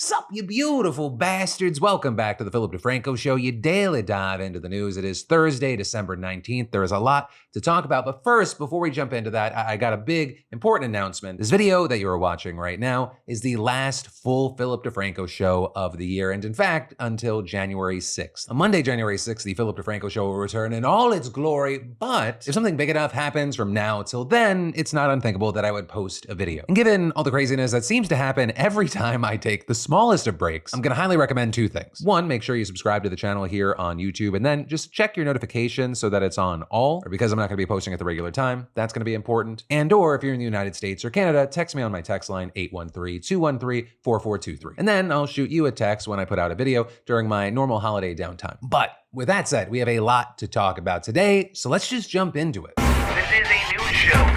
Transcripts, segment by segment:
Sup, you beautiful bastards. Welcome back to the Philip DeFranco Show, your daily dive into the news. It is Thursday, December 19th. There is a lot to talk about, but first, before we jump into that, I got a big, important announcement. This video that you are watching right now is the last full Philip DeFranco Show of the year, and in fact, until January 6th. On Monday, January 6th, the Philip DeFranco Show will return in all its glory, but if something big enough happens from now till then, it's not unthinkable that I would post a video. And given all the craziness that seems to happen every time I take the smallest of breaks, I'm gonna highly recommend two things. One, make sure you subscribe to the channel here on YouTube, and then just check your notifications so that it's on all, or because I'm not gonna be posting at the regular time, that's gonna be important. And or if you're in the United States or Canada, text me on my text line 813-213-4423. And then I'll shoot you a text when I put out a video during my normal holiday downtime. But with that said, we have a lot to talk about today, so let's just jump into it. This is a news show.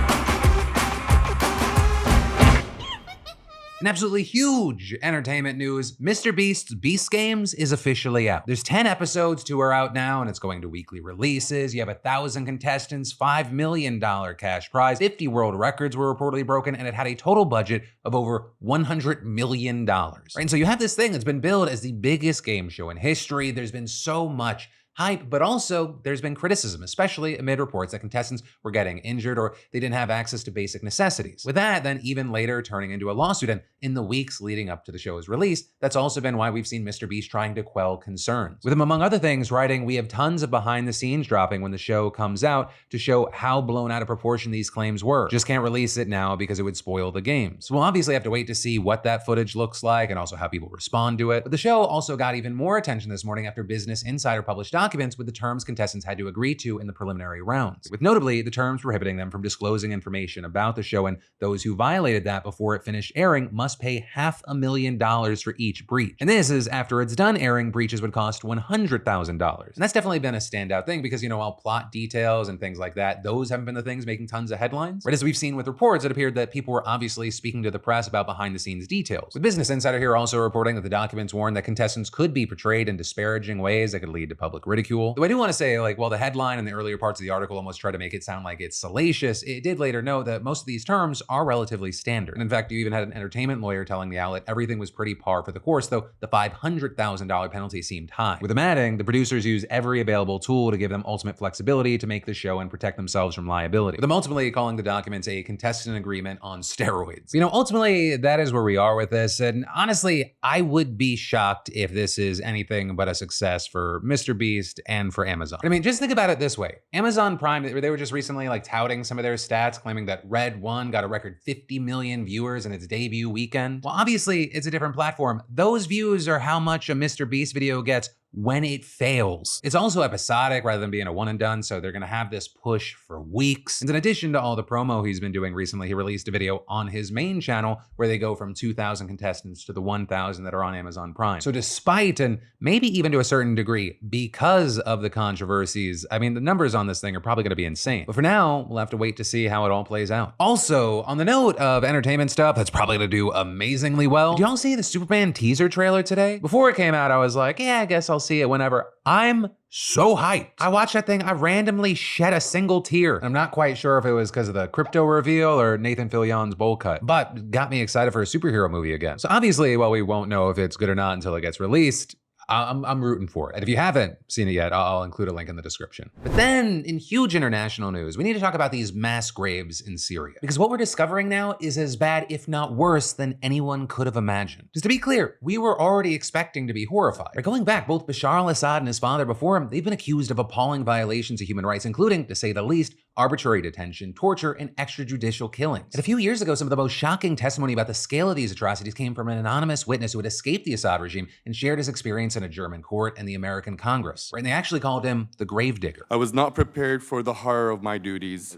In absolutely huge entertainment news, Mr. Beast's Beast Games is officially out. There's 10 episodes, 2 are out now, and it's going to weekly releases. You have 1,000 contestants, $5 million cash prize, 50 world records were reportedly broken, and it had a total budget of over $100 million. Right? And so you have this thing that's been billed as the biggest game show in history. There's been so much hype, but also there's been criticism, especially amid reports that contestants were getting injured or they didn't have access to basic necessities. With that, then even later turning into a lawsuit, and in the weeks leading up to the show's release, that's also been why we've seen Mr. Beast trying to quell concerns. With him, among other things, writing, "We have tons of behind the scenes dropping when the show comes out to show how blown out of proportion these claims were. Just can't release it now because it would spoil the game." So we'll obviously have to wait to see what that footage looks like and also how people respond to it. But the show also got even more attention this morning after Business Insider published documents with the terms contestants had to agree to in the preliminary rounds, with notably the terms prohibiting them from disclosing information about the show, and those who violated that before it finished airing must pay $500,000 for each breach. And this is after it's done airing, breaches would cost $100,000. And that's definitely been a standout thing because, while plot details and things like that, those haven't been the things making tons of headlines. Right, as we've seen with reports, it appeared that people were obviously speaking to the press about behind the scenes details. With Business Insider here also reporting that the documents warned that contestants could be portrayed in disparaging ways that could lead to public ridicule. Though I do want to say, while the headline and the earlier parts of the article almost try to make it sound like it's salacious, it did later note that most of these terms are relatively standard. And in fact, you even had an entertainment lawyer telling the outlet everything was pretty par for the course, though the $500,000 penalty seemed high. With them adding, the producers use every available tool to give them ultimate flexibility to make the show and protect themselves from liability. With them ultimately calling the documents a contestant agreement on steroids. Ultimately, that is where we are with this. And honestly, I would be shocked if this is anything but a success for Mr. Beast and for Amazon. I mean, just think about it this way. Amazon Prime, they were just recently touting some of their stats, claiming that Red 1 got a record 50 million viewers in its debut weekend. Well, obviously, it's a different platform. Those views are how much a Mr. Beast video gets when it fails. It's also episodic rather than being a one and done, so they're gonna have this push for weeks. And in addition to all the promo he's been doing recently, he released a video on his main channel where they go from 2,000 contestants to the 1,000 that are on Amazon Prime. So despite, and maybe even to a certain degree, because of the controversies, I mean, the numbers on this thing are probably gonna be insane. But for now, we'll have to wait to see how it all plays out. Also, on the note of entertainment stuff that's probably gonna do amazingly well, did y'all see the Superman teaser trailer today? Before it came out, I was like, yeah, I guess I'll see it whenever. I'm so hyped. I watched that thing, I randomly shed a single tear. I'm not quite sure if it was because of the crypto reveal or Nathan Fillion's bowl cut, but got me excited for a superhero movie again. So obviously, while we won't know if it's good or not until it gets released, I'm rooting for it. And if you haven't seen it yet, I'll include a link in the description. But then, in huge international news, we need to talk about these mass graves in Syria. Because what we're discovering now is as bad, if not worse, than anyone could have imagined. Just to be clear, we were already expecting to be horrified. But going back, both Bashar al-Assad and his father before him, they've been accused of appalling violations of human rights, including, to say the least, arbitrary detention, torture, and extrajudicial killings. And a few years ago, some of the most shocking testimony about the scale of these atrocities came from an anonymous witness who had escaped the Assad regime and shared his experience in a German court and the American Congress. Right? And they actually called him the gravedigger. I was not prepared for the horror of my duties.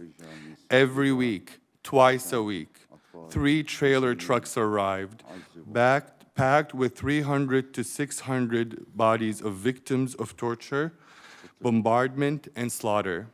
Every week, twice a week, 3 trailer trucks arrived, packed with 300 to 600 bodies of victims of torture, bombardment, and slaughter.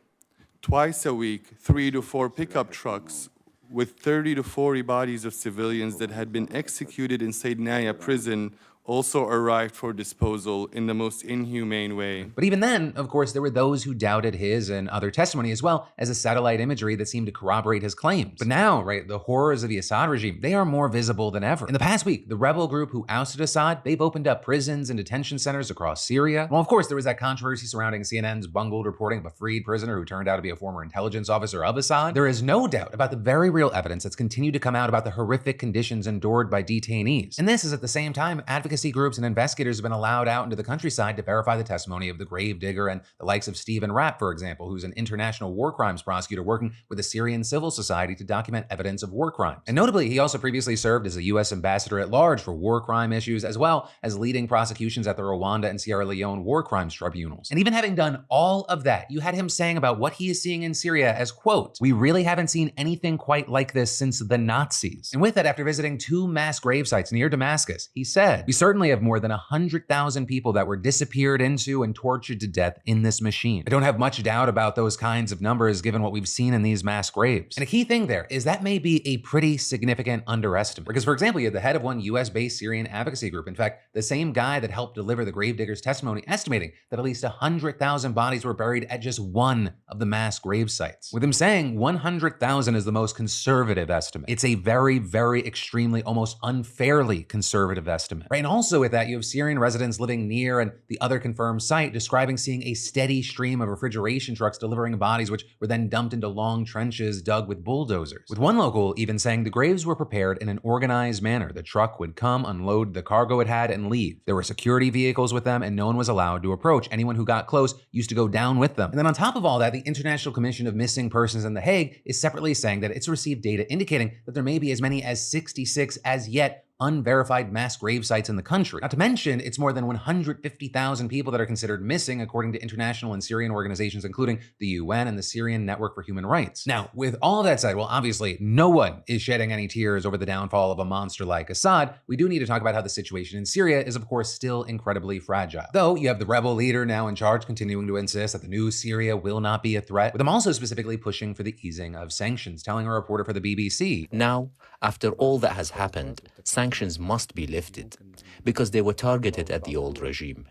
Twice a week, 3 to 4 pickup trucks with 30 to 40 bodies of civilians that had been executed in Saydnaya prison also arrived for disposal in the most inhumane way. But even then, of course, there were those who doubted his and other testimony, as well as the satellite imagery that seemed to corroborate his claims. But now, right, the horrors of the Assad regime, they are more visible than ever. In the past week, the rebel group who ousted Assad, they've opened up prisons and detention centers across Syria. Well, of course, there was that controversy surrounding CNN's bungled reporting of a freed prisoner who turned out to be a former intelligence officer of Assad. There is no doubt about the very real evidence that's continued to come out about the horrific conditions endured by detainees. And this is at the same time advocacy groups and investigators have been allowed out into the countryside to verify the testimony of the gravedigger and the likes of Stephen Rapp, for example, who's an international war crimes prosecutor working with the Syrian Civil Society to document evidence of war crimes. And notably, he also previously served as a U.S. ambassador at large for war crime issues, as well as leading prosecutions at the Rwanda and Sierra Leone war crimes tribunals. And even having done all of that, you had him saying about what he is seeing in Syria as, quote, "We really haven't seen anything quite like this since the Nazis." And with that, after visiting 2 mass grave sites near Damascus, he said, "We certainly have more than 100,000 people that were disappeared into and tortured to death in this machine. I don't have much doubt about those kinds of numbers given what we've seen in these mass graves." And a key thing there is that may be a pretty significant underestimate. Because, for example, you had the head of one US-based Syrian advocacy group, in fact, the same guy that helped deliver the gravedigger's testimony, estimating that at least 100,000 bodies were buried at just one of the mass grave sites. With him saying 100,000 is the most conservative estimate. It's a very, very extremely, almost unfairly conservative estimate. Right? And also with that, you have Syrian residents living near and the other confirmed site describing seeing a steady stream of refrigeration trucks delivering bodies which were then dumped into long trenches dug with bulldozers. With one local even saying the graves were prepared in an organized manner. The truck would come, unload the cargo it had, and leave. There were security vehicles with them and no one was allowed to approach. Anyone who got close used to go down with them. And then on top of all that, the International Commission of Missing Persons in The Hague is separately saying that it's received data indicating that there may be as many as 66 as yet unverified mass grave sites in the country. Not to mention, it's more than 150,000 people that are considered missing according to international and Syrian organizations, including the UN and the Syrian Network for Human Rights. Now, with all of that said, well, obviously, no one is shedding any tears over the downfall of a monster like Assad. We do need to talk about how the situation in Syria is, of course, still incredibly fragile. Though you have the rebel leader now in charge continuing to insist that the new Syria will not be a threat, with them also specifically pushing for the easing of sanctions, telling a reporter for the BBC, "Now, after all that has happened, sanctions must be lifted because they were targeted at the old regime.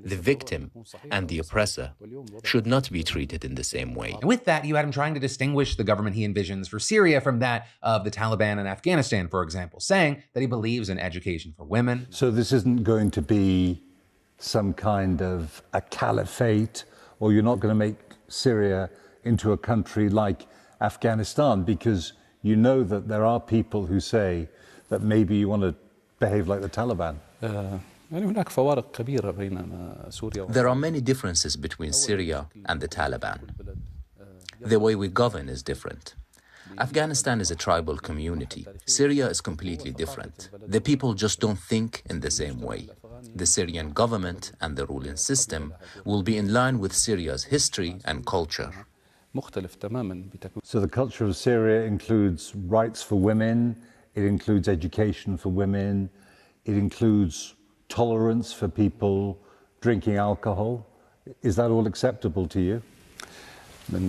The victim and the oppressor should not be treated in the same way." And with that, you had him trying to distinguish the government he envisions for Syria from that of the Taliban in Afghanistan, for example, saying that he believes in education for women. So this isn't going to be some kind of a caliphate, or you're not going to make Syria into a country like Afghanistan, because you know that there are people who say that maybe you want to behave like the Taliban. There are many differences between Syria and the Taliban. The way we govern is different. Afghanistan is a tribal community. Syria is completely different. The people just don't think in the same way. The Syrian government and the ruling system will be in line with Syria's history and culture. So the culture of Syria includes rights for women, it includes education for women, it includes tolerance for people drinking alcohol. Is that all acceptable to you? When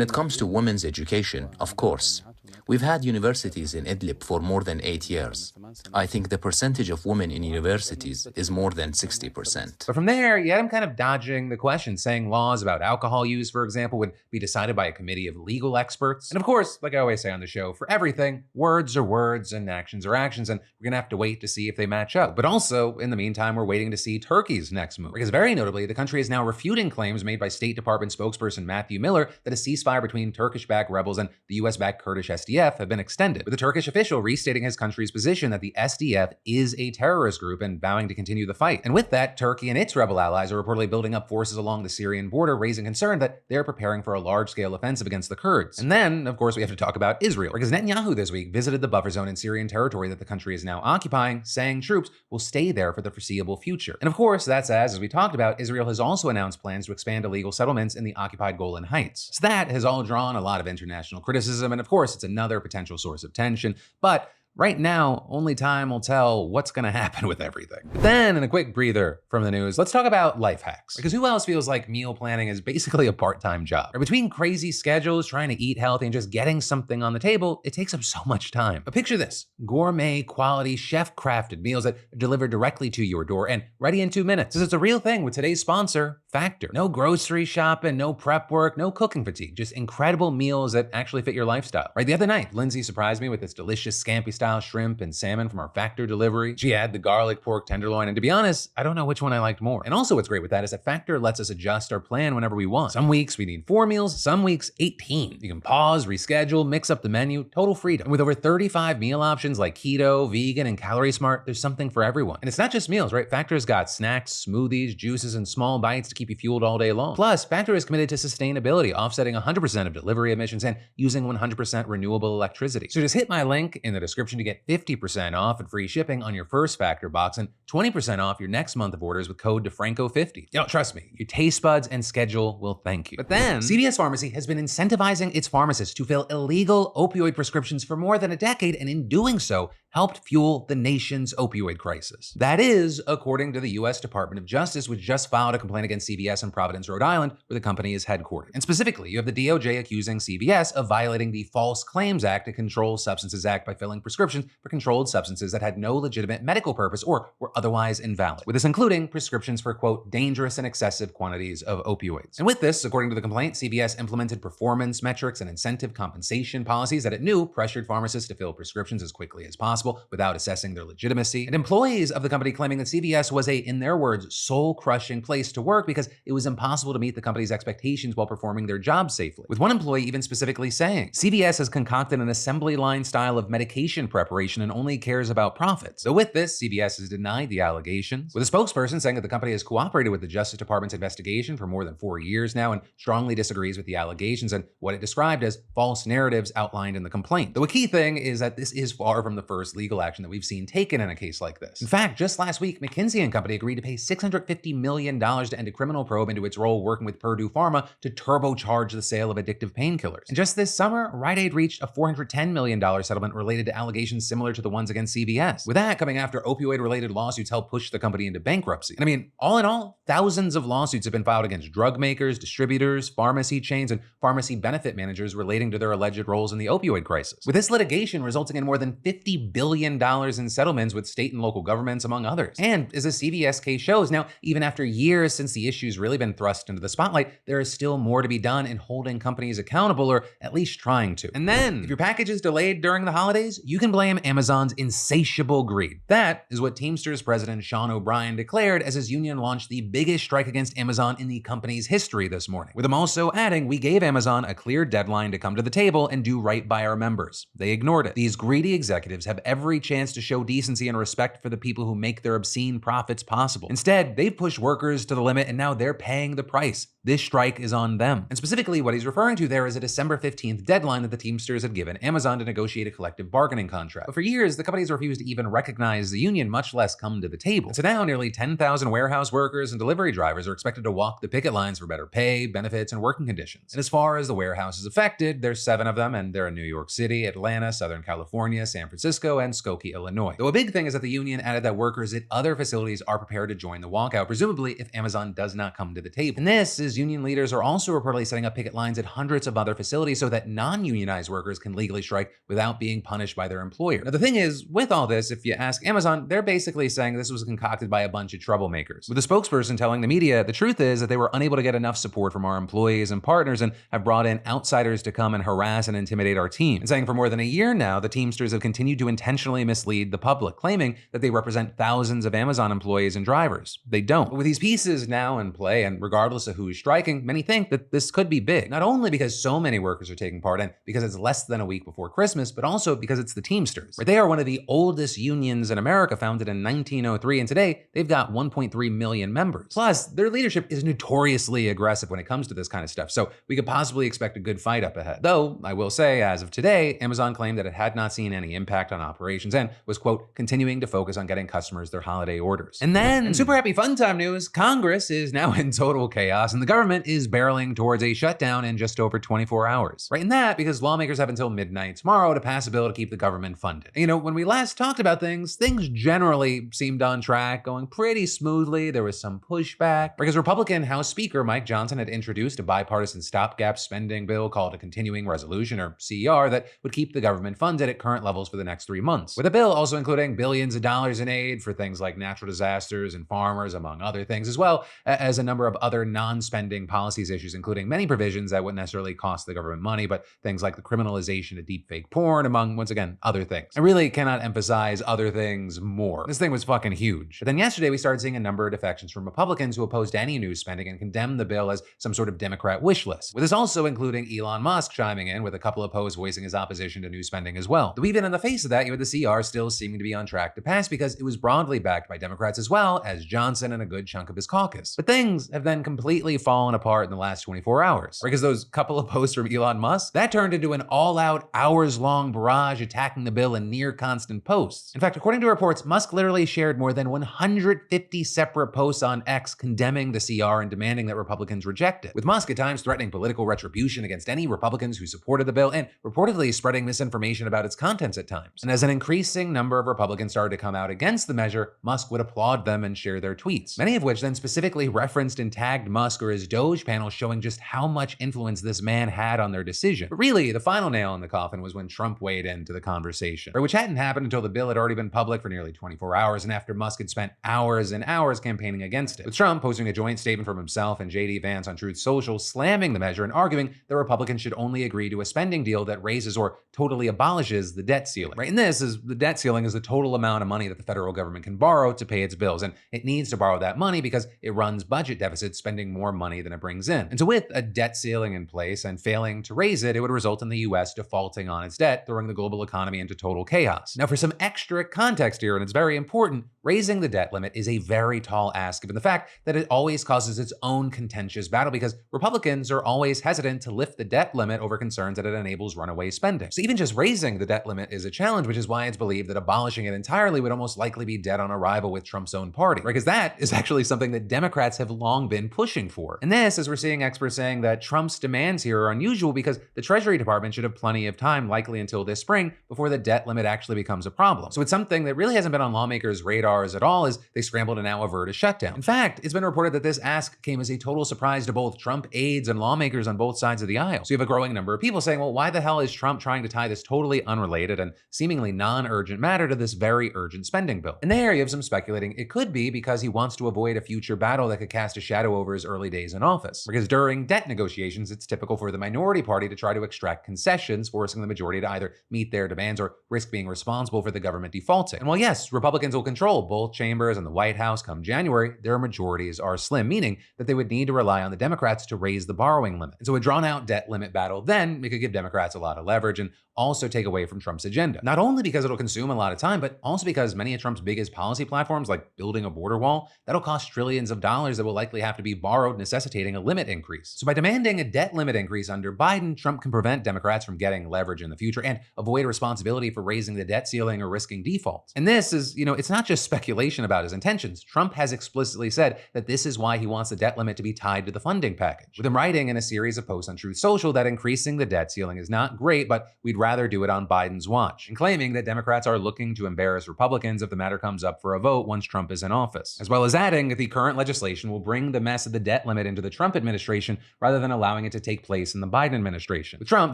it comes to women's education, of course. We've had universities in Idlib for more than 8 years. I think the percentage of women in universities is more than 60%. But from there, you had him kind of dodging the question, saying laws about alcohol use, for example, would be decided by a committee of legal experts. And of course, like I always say on the show, for everything, words are words and actions are actions, and we're gonna have to wait to see if they match up. But also, in the meantime, we're waiting to see Turkey's next move. Because very notably, the country is now refuting claims made by State Department spokesperson Matthew Miller that a ceasefire between Turkish-backed rebels and the US-backed Kurdish SDF have been extended, with the Turkish official restating his country's position that the SDF is a terrorist group and vowing to continue the fight. And with that, Turkey and its rebel allies are reportedly building up forces along the Syrian border, raising concern that they're preparing for a large-scale offensive against the Kurds. And then, of course, we have to talk about Israel, because Netanyahu this week visited the buffer zone in Syrian territory that the country is now occupying, saying troops will stay there for the foreseeable future. And of course, that's as we talked about, Israel has also announced plans to expand illegal settlements in the occupied Golan Heights. So that has all drawn a lot of international criticism, and of course, it's another potential source of tension. But Right now, only time will tell what's gonna happen with everything. But then, in a quick breather from the news, let's talk about life hacks. Because who else feels like meal planning is basically a part-time job? Or between crazy schedules, trying to eat healthy, and just getting something on the table, it takes up so much time. But picture this: gourmet, quality, chef-crafted meals that are delivered directly to your door and ready in 2 minutes. This is a real thing with today's sponsor, Factor. No grocery shopping, no prep work, no cooking fatigue, just incredible meals that actually fit your lifestyle. Right, the other night, Lindsay surprised me with this delicious scampi-style shrimp and salmon from our Factor delivery. She had the garlic pork tenderloin, and to be honest, I don't know which one I liked more. And also what's great with that is that Factor lets us adjust our plan whenever we want. Some weeks we need 4 meals, some weeks 18. You can pause, reschedule, mix up the menu, total freedom. And with over 35 meal options like keto, vegan, and calorie smart, there's something for everyone. And it's not just meals, right? Factor's got snacks, smoothies, juices, and small bites to keep you fueled all day long. Plus, Factor is committed to sustainability, offsetting 100% of delivery emissions and using 100% renewable electricity. So just hit my link in the description to get 50% off and free shipping on your first Factor box and 20% off your next month of orders with code DeFranco50. You know, trust me, your taste buds and schedule will thank you. But then, CVS Pharmacy has been incentivizing its pharmacists to fill illegal opioid prescriptions for more than a decade, and in doing so, helped fuel the nation's opioid crisis. That is, according to the US Department of Justice, which just filed a complaint against CVS in Providence, Rhode Island, where the company is headquartered. And specifically, you have the DOJ accusing CVS of violating the False Claims Act and Controlled Substances Act by filling prescriptions for controlled substances that had no legitimate medical purpose or were otherwise invalid, with this including prescriptions for, quote, dangerous and excessive quantities of opioids. And with this, according to the complaint, CVS implemented performance metrics and incentive compensation policies that it knew pressured pharmacists to fill prescriptions as quickly as possible without assessing their legitimacy. And employees of the company claiming that CVS was a, in their words, soul-crushing place to work because it was impossible to meet the company's expectations while performing their job safely. With one employee even specifically saying, CVS has concocted an assembly line style of medication preparation and only cares about profits. So with this, CVS has denied the allegations, with a spokesperson saying that the company has cooperated with the Justice Department's investigation for more than 4 years now and strongly disagrees with the allegations and what it described as false narratives outlined in the complaint. Though a key thing is that this is far from the first legal action that we've seen taken in a case like this. In fact, just last week, McKinsey & Company agreed to pay $650 million to end a criminal probe into its role working with Purdue Pharma to turbocharge the sale of addictive painkillers. And just this summer, Rite Aid reached a $410 million settlement related to allegations similar to the ones against CVS. With that coming after opioid-related lawsuits helped push the company into bankruptcy. And I mean, all in all, thousands of lawsuits have been filed against drug makers, distributors, pharmacy chains, and pharmacy benefit managers relating to their alleged roles in the opioid crisis. With this litigation resulting in more than $50 billion in settlements with state and local governments, among others. And as the CVS case shows, now, even after years since the issue's really been thrust into the spotlight, there is still more to be done in holding companies accountable, or at least trying to. And then, if your package is delayed during the holidays, you can blame Amazon's insatiable greed. That is what Teamsters President Sean O'Brien declared as his union launched the biggest strike against Amazon in the company's history this morning, with him also adding, "We gave Amazon a clear deadline to come to the table and do right by our members. They ignored it. These greedy executives have every chance to show decency and respect for the people who make their obscene profits possible. Instead, they've pushed workers to the limit and now they're paying the price. This strike is on them." And specifically, what he's referring to there is a December 15th deadline that the Teamsters had given Amazon to negotiate a collective bargaining contract. But for years, the companies refused to even recognize the union, much less come to the table. And so now, nearly 10,000 warehouse workers and delivery drivers are expected to walk the picket lines for better pay, benefits, and working conditions. And as far as the warehouses affected, there's 7 of them, and they're in New York City, Atlanta, Southern California, San Francisco, and Skokie, Illinois. Though a big thing is that the union added that workers at other facilities are prepared to join the walkout, presumably if Amazon does not come to the table. And this is union leaders are also reportedly setting up picket lines at hundreds of other facilities so that non-unionized workers can legally strike without being punished by their employer. Now, the thing is, with all this, if you ask Amazon, they're basically saying this was concocted by a bunch of troublemakers, with the spokesperson telling the media, "The truth is that they were unable to get enough support from our employees and partners and have brought in outsiders to come and harass and intimidate our team." And saying for more than a year now, the Teamsters have continued to intentionally mislead the public, claiming that they represent thousands of Amazon employees and drivers. They don't. But with these pieces now in play, and regardless of who's striking, many think that this could be big, not only because so many workers are taking part and because it's less than a week before Christmas, but also because it's the Teamsters. Right? They are one of the oldest unions in America, founded in 1903, and today they've got 1.3 million members. Plus, their leadership is notoriously aggressive when it comes to this kind of stuff, so we could possibly expect a good fight up ahead. Though, I will say, as of today, Amazon claimed that it had not seen any impact on operations operations and was, quote, continuing to focus on getting customers their holiday orders. And then, in super happy fun time news, Congress is now in total chaos and the government is barreling towards a shutdown in just over 24 hours. Right, and that because lawmakers have until midnight tomorrow to pass a bill to keep the government funded. You know, when we last talked about things generally seemed on track, going pretty smoothly. There was some pushback because Republican House Speaker Mike Johnson had introduced a bipartisan stopgap spending bill called a continuing resolution, or CR, that would keep the government funded at current levels for the next 3 months. With a bill also including billions of dollars in aid for things like natural disasters and farmers, among other things, as well as a number of other non-spending policies issues, including many provisions that wouldn't necessarily cost the government money, but things like the criminalization of deepfake porn, among, once again, other things. I really cannot emphasize other things more. This thing was fucking huge. But then yesterday we started seeing a number of defections from Republicans who opposed any new spending and condemned the bill as some sort of Democrat wish list, with this also including Elon Musk chiming in with a couple of posts voicing his opposition to new spending as well. Though even in the face of that, you had the CR still seeming to be on track to pass because it was broadly backed by Democrats as well as Johnson and a good chunk of his caucus. But things have then completely fallen apart in the last 24 hours. Because those couple of posts from Elon Musk, that turned into an all-out, hours-long barrage attacking the bill in near constant posts. In fact, according to reports, Musk literally shared more than 150 separate posts on X condemning the CR and demanding that Republicans reject it, with Musk at times threatening political retribution against any Republicans who supported the bill and reportedly spreading misinformation about its contents at times. And as an increasing number of Republicans started to come out against the measure, Musk would applaud them and share their tweets, many of which then specifically referenced and tagged Musk or his Doge panel, showing just how much influence this man had on their decision. But really, the final nail in the coffin was when Trump weighed into the conversation, which hadn't happened until the bill had already been public for nearly 24 hours and after Musk had spent hours and hours campaigning against it, with Trump posting a joint statement from himself and JD Vance on Truth Social slamming the measure and arguing that Republicans should only agree to a spending deal that raises or totally abolishes the debt ceiling. Right, and this is the debt ceiling is the total amount of money that the federal government can borrow to pay its bills, and it needs to borrow that money because it runs budget deficits, spending more money than it brings in. And so with a debt ceiling in place and failing to raise it, it would result in the US defaulting on its debt, throwing the global economy into total chaos. Now, for some extra context here, and it's very important, raising the debt limit is a very tall ask given the fact that it always causes its own contentious battle because Republicans are always hesitant to lift the debt limit over concerns that it enables runaway spending. So even just raising the debt limit is a challenge, which is why it's believed that abolishing it entirely would almost likely be dead on arrival with Trump's own party, right? Because that is actually something that Democrats have long been pushing for. And this, as we're seeing experts saying that Trump's demands here are unusual because the Treasury Department should have plenty of time, likely until this spring, before the debt limit actually becomes a problem. So it's something that really hasn't been on lawmakers' radars at all as they scramble to now avert a shutdown. In fact, it's been reported that this ask came as a total surprise to both Trump aides and lawmakers on both sides of the aisle. So you have a growing number of people saying, well, why the hell is Trump trying to tie this totally unrelated and seemingly non-urgent matter to this very urgent spending bill? And there you have some speculating it could be because he wants to avoid a future battle that could cast a shadow over his early days in office. Because during debt negotiations, it's typical for the minority party to try to extract concessions, forcing the majority to either meet their demands or risk being responsible for the government defaulting. And while yes, Republicans will control both chambers and the White House come January, their majorities are slim, meaning that they would need to rely on the Democrats to raise the borrowing limit. And so a drawn-out debt limit battle then, it could give Democrats a lot of leverage and also take away from Trump's agenda. Not only because it'll consume a lot of time, but also because many of Trump's biggest policy platforms, like building a border wall, that'll cost trillions of dollars that will likely have to be borrowed, necessitating a limit increase. So by demanding a debt limit increase under Biden, Trump can prevent Democrats from getting leverage in the future and avoid responsibility for raising the debt ceiling or risking default. And this is, it's not just speculation about his intentions. Trump has explicitly said that this is why he wants the debt limit to be tied to the funding package, with him writing in a series of posts on Truth Social that increasing the debt ceiling is not great, but we'd rather do it on Biden's watch, and claiming that Democrats are looking to embarrass Republicans if the matter comes up for a vote once Trump is in office, as well as adding that the current legislation will bring the mess of the debt limit into the Trump administration rather than allowing it to take place in the Biden administration. With Trump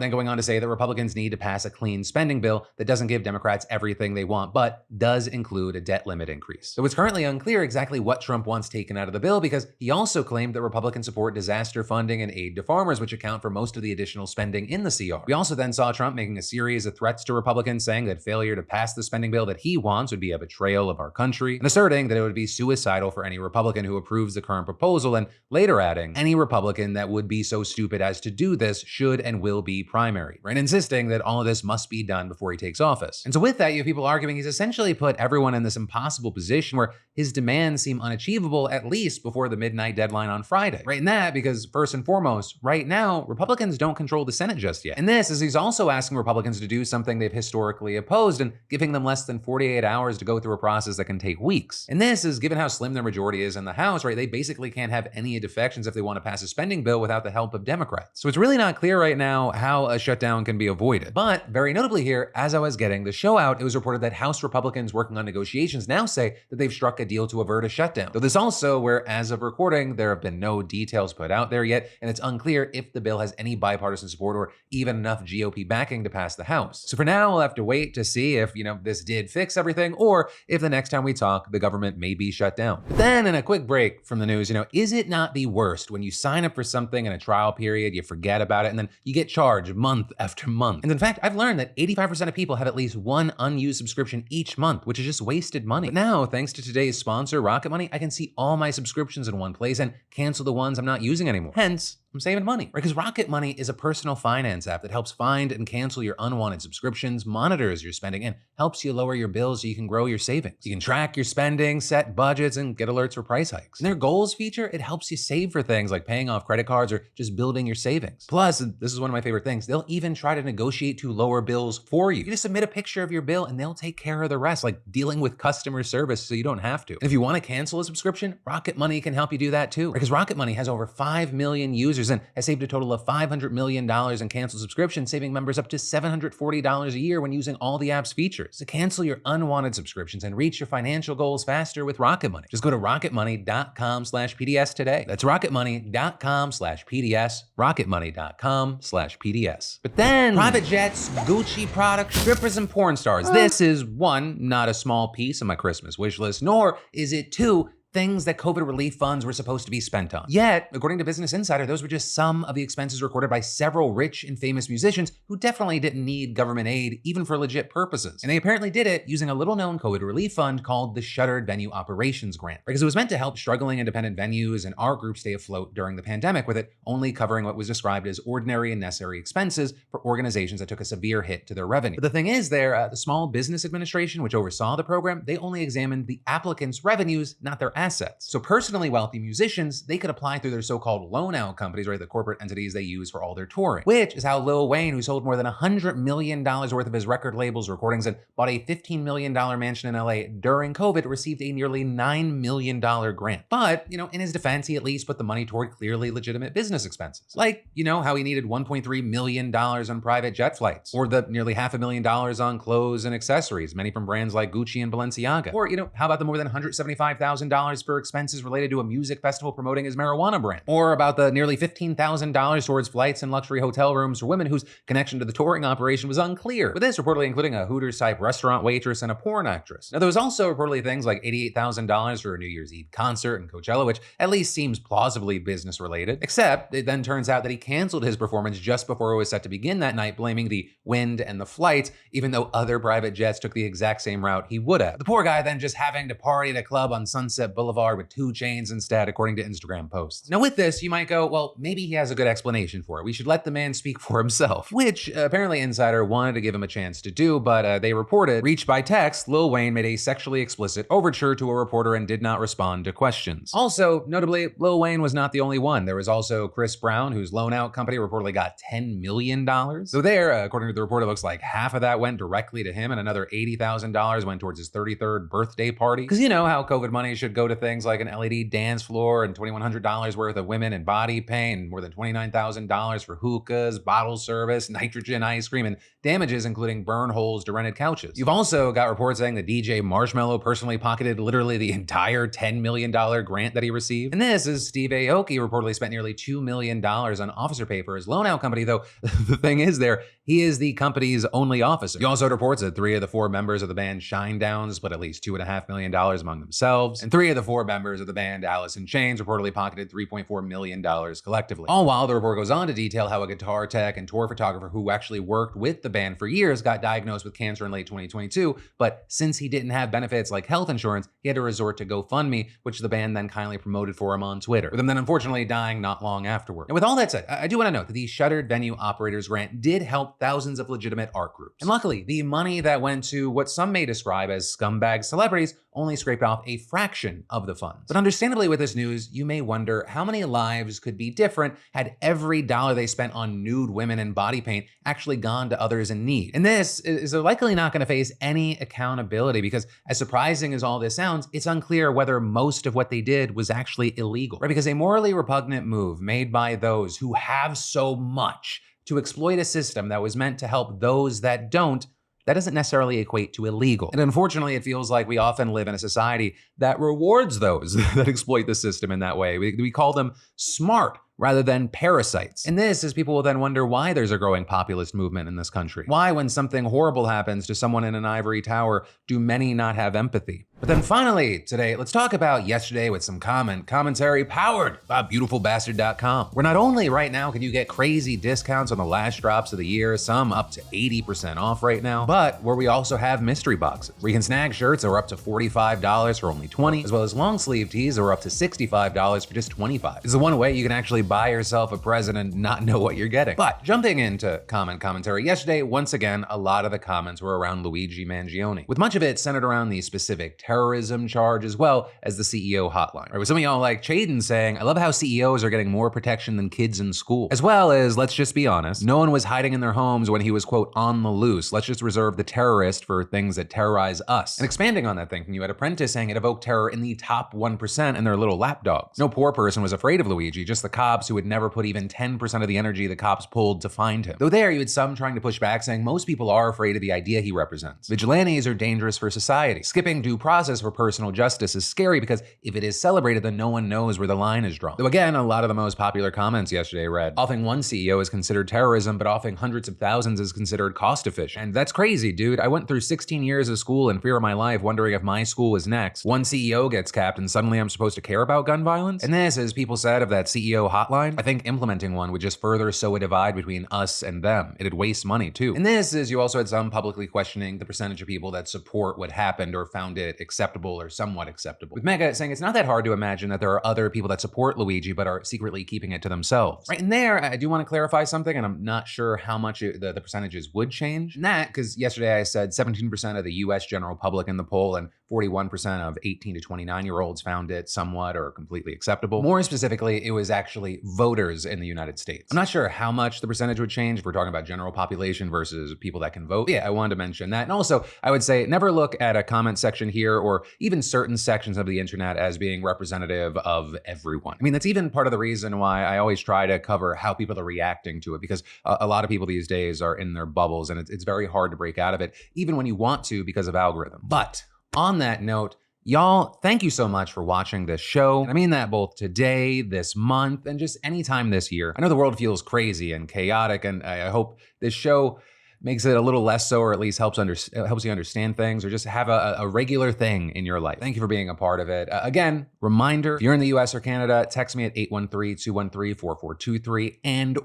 then going on to say that Republicans need to pass a clean spending bill that doesn't give Democrats everything they want, but does include a debt limit increase. So it's currently unclear exactly what Trump wants taken out of the bill because he also claimed that Republicans support disaster funding and aid to farmers, which account for most of the additional spending in the CR. We also then saw Trump making a series of threats to Republicans, saying that failure to pass the spending bill that he wants would be a betrayal of our country, and asserting that it would be suicidal for any Republican who approves the current proposal, and later adding, any Republican that would be so stupid as to do this should and will be primary, right? Insisting that all of this must be done before he takes office. And so with that, you have people arguing he's essentially put everyone in this impossible position where his demands seem unachievable at least before the midnight deadline on Friday, right? And that because first and foremost, right now, Republicans don't control the Senate just yet. And this is he's also asking Republicans to do something they've historically opposed and giving them less than 48 hours to go through a process that can take weeks. And this is given how slim their majority is in the House, right? They basically can't have any defections if they want to pass a spending bill without the help of Democrats. So it's really not clear right now how a shutdown can be avoided. But very notably here, as I was getting the show out, it was reported that House Republicans working on negotiations now say that they've struck a deal to avert a shutdown. Though this also, where as of recording, there have been no details put out there yet, and it's unclear if the bill has any bipartisan support or even enough GOP backing to pass the House. So for now, we'll have to wait to see if, this did fix everything, or if the next time we talk, the government may be shut down. But then in a quick break from the news, is it not the worst when you sign up for something in a trial period, you forget about it, and then you get charged month after month? And in fact, I've learned that 85% of people have at least one unused subscription each month, which is just wasted money. But now, thanks to today's sponsor, Rocket Money, I can see all my subscriptions in one place and cancel the ones I'm not using anymore. Hence, I'm saving money, right? Because Rocket Money is a personal finance app that helps find and cancel your unwanted subscriptions, monitors your spending, and helps you lower your bills so you can grow your savings. You can track your spending, set budgets, and get alerts for price hikes. And their goals feature, it helps you save for things like paying off credit cards or just building your savings. Plus, and this is one of my favorite things, they'll even try to negotiate to lower bills for you. You just submit a picture of your bill and they'll take care of the rest, like dealing with customer service so you don't have to. And if you want to cancel a subscription, Rocket Money can help you do that too. Because Rocket Money has over 5 million users and has saved a total of $500 million in canceled subscriptions, saving members up to $740 a year when using all the app's features. So cancel your unwanted subscriptions and reach your financial goals faster with Rocket Money. Just go to rocketmoney.com/PDS today. That's rocketmoney.com/PDS, rocketmoney.com/PDS. But then private jets, Gucci products, strippers, and porn stars. This is one, not a small piece of my Christmas wish list, nor is it two, things that COVID relief funds were supposed to be spent on. Yet, according to Business Insider, those were just some of the expenses recorded by several rich and famous musicians who definitely didn't need government aid, even for legit purposes. And they apparently did it using a little-known COVID relief fund called the Shuttered Venue Operations Grant, because it was meant to help struggling independent venues and art groups stay afloat during the pandemic, with it only covering what was described as ordinary and necessary expenses for organizations that took a severe hit to their revenue. But the thing is the Small Business Administration, which oversaw the program, they only examined the applicants' revenues, not their assets. So personally wealthy musicians, they could apply through their so-called loan-out companies, right, the corporate entities they use for all their touring, which is how Lil Wayne, who sold more than $100 million worth of his record labels recordings and bought a $15 million mansion in LA during COVID, received a nearly $9 million grant. But, in his defense, he at least put the money toward clearly legitimate business expenses. Like, how he needed $1.3 million on private jet flights, or the nearly $500,000 on clothes and accessories, many from brands like Gucci and Balenciaga. Or, how about the more than $175,000 for expenses related to a music festival promoting his marijuana brand? Or about the nearly $15,000 towards flights and luxury hotel rooms for women whose connection to the touring operation was unclear, with this reportedly including a Hooters-type restaurant waitress and a porn actress. Now, there was also reportedly things like $88,000 for a New Year's Eve concert in Coachella, which at least seems plausibly business-related, except it then turns out that he canceled his performance just before it was set to begin that night, blaming the wind and the flights, even though other private jets took the exact same route he would have. The poor guy then just having to party at a club on Sunset Boulevard with 2 Chainz instead, according to Instagram posts. Now with this, you might go, well, maybe he has a good explanation for it. We should let the man speak for himself, which apparently Insider wanted to give him a chance to do, but they reported, reached by text, Lil Wayne made a sexually explicit overture to a reporter and did not respond to questions. Also, notably, Lil Wayne was not the only one. There was also Chris Brown, whose loan-out company reportedly got $10 million. So there, according to the report, it looks like half of that went directly to him and another $80,000 went towards his 33rd birthday party. Because you know how COVID money should go to things like an LED dance floor and $2,100 worth of women and body paint, and more than $29,000 for hookahs, bottle service, nitrogen ice cream, and damages including burn holes to rented couches. You've also got reports saying that DJ Marshmello personally pocketed literally the entire $10 million grant that he received. And this is Steve Aoki reportedly spent nearly $2 million on officer pay for his loan-out company, though the thing is he is the company's only officer. You also had reports that 3 of the 4 members of the band Shinedown split at least $2.5 million among themselves, and 3 of the 4 members of the band Alice in Chains reportedly pocketed $3.4 million collectively. All while the report goes on to detail how a guitar tech and tour photographer who actually worked with the band for years got diagnosed with cancer in late 2022, but since he didn't have benefits like health insurance, he had to resort to GoFundMe, which the band then kindly promoted for him on Twitter, with him then unfortunately dying not long afterward. And with all that said, I do want to note that the Shuttered Venue Operators Grant did help thousands of legitimate art groups. And luckily, the money that went to what some may describe as scumbag celebrities only scraped off a fraction of the funds. But understandably with this news, you may wonder how many lives could be different had every dollar they spent on nude women and body paint actually gone to others in need. And this is likely not going to face any accountability because, as surprising as all this sounds, it's unclear whether most of what they did was actually illegal, right? Because a morally repugnant move made by those who have so much to exploit a system that was meant to help those that don't, that doesn't necessarily equate to illegal. And unfortunately, it feels like we often live in a society that rewards those that exploit the system in that way. We call them smart rather than parasites. And this is people will then wonder why there's a growing populist movement in this country. Why, when something horrible happens to someone in an ivory tower, do many not have empathy? But then finally, today, let's talk about yesterday with some commentary powered by beautifulbastard.com, where not only right now can you get crazy discounts on the last drops of the year, some up to 80% off right now, but where we also have mystery boxes, where you can snag shirts that are up to $45 for only $20, as well as long sleeve tees that are up to $65 for just $25. This is the one way you can actually buy yourself a present and not know what you're getting. But jumping into commentary, yesterday, once again, a lot of the comments were around Luigi Mangione, with much of it centered around the specific terrorism charge as well as the CEO hotline. Right, with some of y'all like Chaden saying, I love how CEOs are getting more protection than kids in school. As well as, let's just be honest, no one was hiding in their homes when he was, quote, on the loose. Let's just reserve the terrorist for things that terrorize us. And expanding on that thinking, you had Apprentice saying it evoked terror in the top 1% and their little lapdogs. No poor person was afraid of Luigi, just the cops who would never put even 10% of the energy the cops pulled to find him. Though there, you had some trying to push back saying most people are afraid of the idea he represents. Vigilantes are dangerous for society. Skipping due process for personal justice is scary because if it is celebrated, then no one knows where the line is drawn. Though again, a lot of the most popular comments yesterday read, offing one CEO is considered terrorism, but offing hundreds of thousands is considered cost efficient. And that's crazy, dude. I went through 16 years of school in fear of my life, wondering if my school was next. One CEO gets capped and suddenly I'm supposed to care about gun violence? And this, as people said of that CEO hotline, I think implementing one would just further sow a divide between us and them. It'd waste money too. And this is, you also had some publicly questioning the percentage of people that support what happened or found it acceptable or somewhat acceptable. With Mega saying it's not that hard to imagine that there are other people that support Luigi but are secretly keeping it to themselves. Right, and there, I do want to clarify something, and I'm not sure how much the percentages would change. And that, because yesterday I said 17% of the US general public in the poll and 41% of 18 to 29-year-olds found it somewhat or completely acceptable. More specifically, it was actually voters in the United States. I'm not sure how much the percentage would change if we're talking about general population versus people that can vote. But yeah, I wanted to mention that. And also, I would say never look at a comment section here or even certain sections of the internet as being representative of everyone. I mean, that's even part of the reason why I always try to cover how people are reacting to it, because a lot of people these days are in their bubbles and it's very hard to break out of it, even when you want to because of algorithm. But on that note, y'all, thank you so much for watching this show. And I mean that both today, this month, and just anytime this year. I know the world feels crazy and chaotic, and I hope this show makes it a little less so, or at least helps you understand things, or just have a regular thing in your life. Thank you for being a part of it. Again, reminder, if you're in the US or Canada, text me at 813-213-4423, and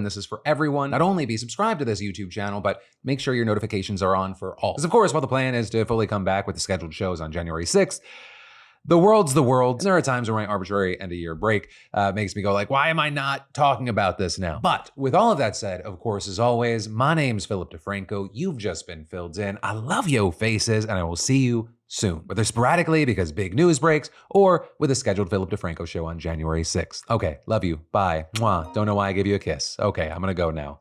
this is for everyone, not only be subscribed to this YouTube channel, but make sure your notifications are on for all. Because of course, while the plan is to fully come back with the scheduled shows on January 6th, the world's the world. And there are times where my arbitrary end-of-year break makes me go like, why am I not talking about this now? But with all of that said, of course, as always, my name's Philip DeFranco. You've just been filled in. I love yo faces, and I will see you soon, whether sporadically because big news breaks or with a scheduled Philip DeFranco show on January 6th. Okay, love you. Bye. Mwah. Don't know why I gave you a kiss. Okay, I'm gonna go now.